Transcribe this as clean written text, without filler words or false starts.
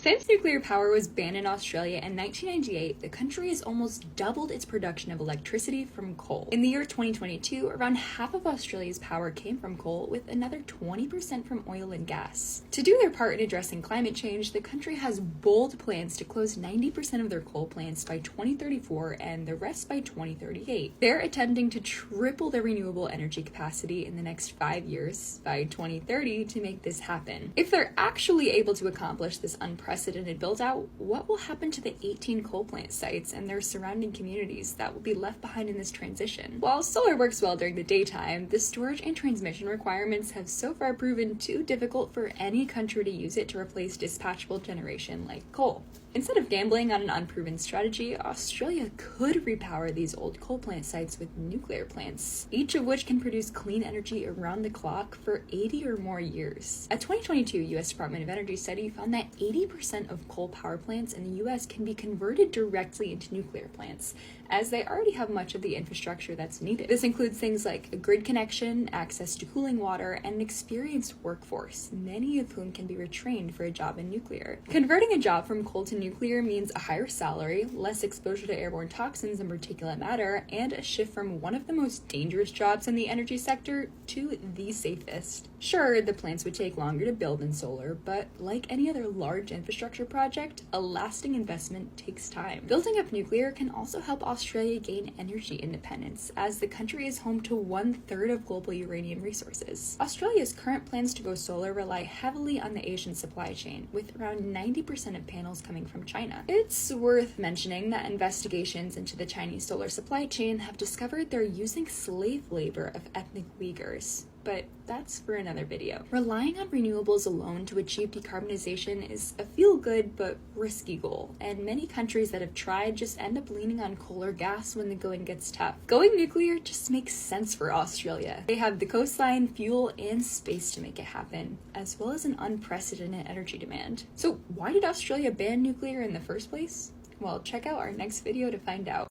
Since nuclear power was banned in Australia in 1998, the country has almost doubled its production of electricity from coal. In the year 2022, around half of Australia's power came from coal, with another 20% from oil and gas. To do their part in addressing climate change, the country has bold plans to close 90% of their coal plants by 2034 and the rest by 2038. They're attempting to triple their renewable energy capacity in the next 5 years, by 2030, to make this happen. If they're actually able to accomplish this unprecedented build-out, what will happen to the 18 coal plant sites and their surrounding communities that will be left behind in this transition? While solar works well during the daytime, the storage and transmission requirements have so far proven too difficult for any country to use it to replace dispatchable generation like coal. Instead of gambling on an unproven strategy, Australia could repower these old coal plant sites with nuclear plants, each of which can produce clean energy around the clock for 80 or more years. A 2022 U.S. Department of Energy study found that 80% of coal power plants in the U.S. can be converted directly into nuclear plants, as they already have much of the infrastructure that's needed. This includes things like a grid connection, access to cooling water, and an experienced workforce, many of whom can be retrained for a job in nuclear. Converting a job from coal to nuclear means a higher salary, less exposure to airborne toxins and particulate matter, and a shift from one of the most dangerous jobs in the energy sector to the safest. Sure, the plants would take longer to build than solar, but like any other large infrastructure project, a lasting investment takes time. Building up nuclear can also help Australia gain energy independence, as the country is home to 1/3 of global uranium resources. Australia's current plans to go solar rely heavily on the Asian supply chain, with around 90% of panels coming from China. It's worth mentioning that investigations into the Chinese solar supply chain have discovered they're using slave labor of ethnic Uyghurs. But that's for another video. Relying on renewables alone to achieve decarbonization is a feel-good but risky goal, and many countries that have tried just end up leaning on coal or gas when the going gets tough. Going nuclear just makes sense for Australia. They have the coastline, fuel, and space to make it happen, as well as an unprecedented energy demand. So why did Australia ban nuclear in the first place? Well, check out our next video to find out.